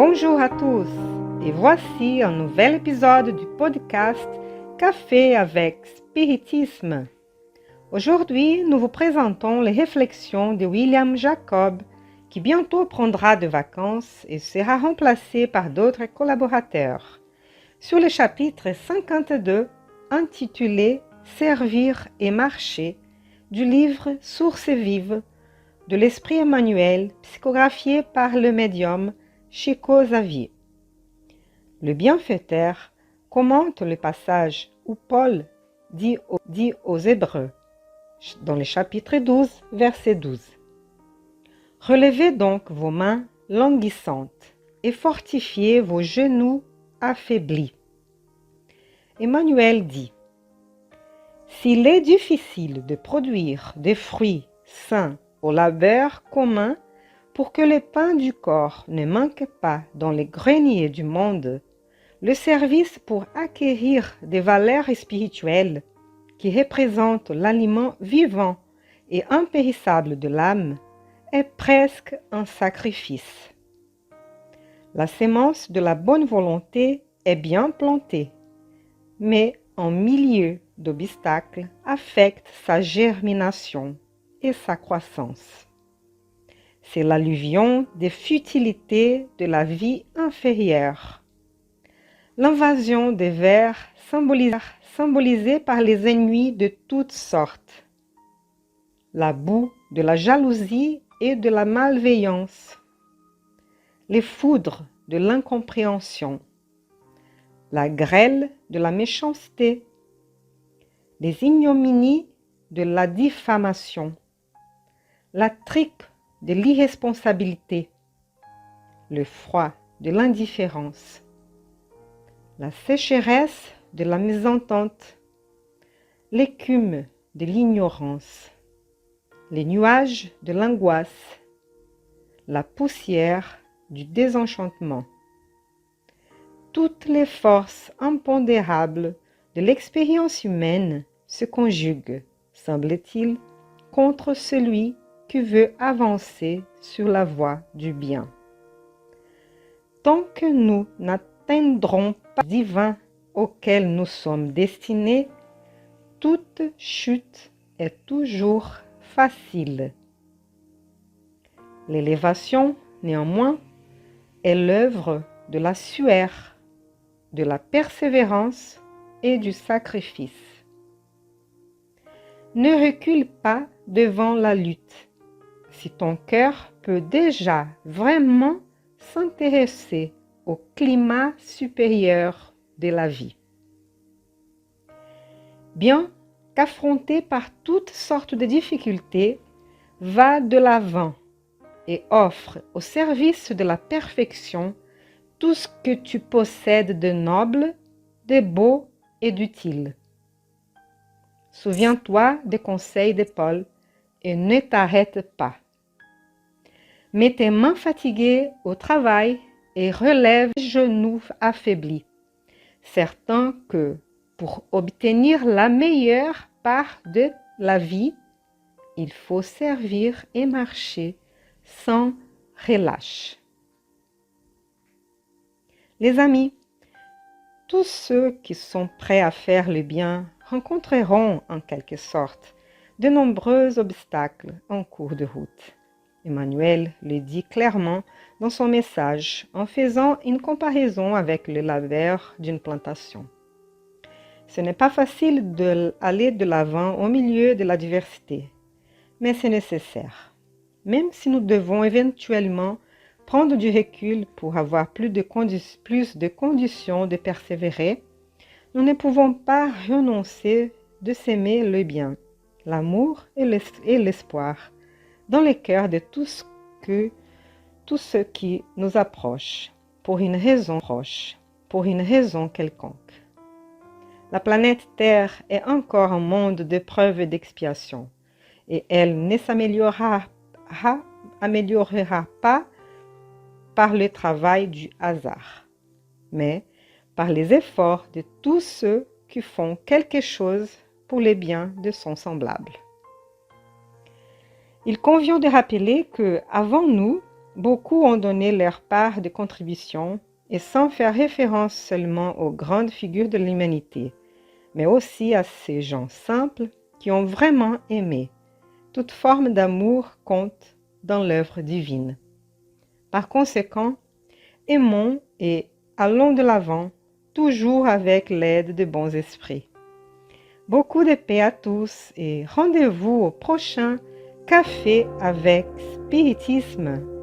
Bonjour à tous et voici un nouvel épisode du podcast Café avec Spiritisme. Aujourd'hui, nous vous présentons les réflexions de William Jacob qui bientôt prendra de vacances et sera remplacé par d'autres collaborateurs sur le chapitre 52 intitulé Servir et marcher du livre Sources vives de l'Esprit Emmanuel psychographié par le médium Chico Xavier. Le bienfaiteur commente le passage où Paul dit aux Hébreux, dans le chapitre 12, verset 12. « Relevez donc vos mains languissantes et fortifiez vos genoux affaiblis. » Emmanuel dit, « S'il est difficile de produire des fruits sains au labeur commun, pour que le pain du corps ne manque pas dans les greniers du monde, le service pour acquérir des valeurs spirituelles qui représentent l'aliment vivant et impérissable de l'âme est presque un sacrifice. La sémence de la bonne volonté est bien plantée, mais un milieu d'obstacles affecte sa germination et sa croissance. C'est l'alluvion des futilités de la vie inférieure. L'invasion des vers symbolisée par les ennemis de toutes sortes. La boue de la jalousie et de la malveillance. Les foudres de l'incompréhension. La grêle de la méchanceté. Les ignominies de la diffamation. La tripe de l'irresponsabilité, le froid de l'indifférence, la sécheresse de la mésentente, l'écume de l'ignorance, les nuages de l'angoisse, la poussière du désenchantement. Toutes les forces impondérables de l'expérience humaine se conjuguent, semble-t-il, contre celui qui veut avancer sur la voie du bien. Tant que nous n'atteindrons pas le divin auquel nous sommes destinés, toute chute est toujours facile. L'élévation, néanmoins, est l'œuvre de la sueur, de la persévérance et du sacrifice. Ne recule pas devant la lutte. Si ton cœur peut déjà vraiment s'intéresser au climat supérieur de la vie. Bien qu'affronté par toutes sortes de difficultés, va de l'avant et offre au service de la perfection tout ce que tu possèdes de noble, de beau et d'utile. Souviens-toi des conseils de Paul et ne t'arrête pas. Mets tes mains fatiguées au travail et relève les genoux affaiblis, certain que pour obtenir la meilleure part de la vie, il faut servir et marcher sans relâche. Les amis, tous ceux qui sont prêts à faire le bien rencontreront en quelque sorte de nombreux obstacles en cours de route. Emmanuel le dit clairement dans son message en faisant une comparaison avec le labeur d'une plantation. Ce n'est pas facile d'aller de l'avant au milieu de la diversité, mais c'est nécessaire. Même si nous devons éventuellement prendre du recul pour avoir plus de conditions de persévérer, nous ne pouvons pas renoncer de s'aimer le bien, l'amour et l'espoir dans les cœurs de tous ceux qui nous approchent pour une raison quelconque. La planète Terre est encore un monde d'épreuves et d'expiation, et elle ne s'améliorera pas par le travail du hasard, mais par les efforts de tous ceux qui font quelque chose pour le bien de son semblable. Il convient de rappeler que, avant nous, Beaucoup ont donné leur part de contribution et sans faire référence seulement aux grandes figures de l'humanité, mais aussi à ces gens simples qui ont vraiment aimé. Toute forme d'amour compte dans l'œuvre divine. Par conséquent, aimons et allons de l'avant, toujours avec l'aide de bons esprits. Beaucoup de paix à tous et rendez-vous au prochain Café avec Spiritisme.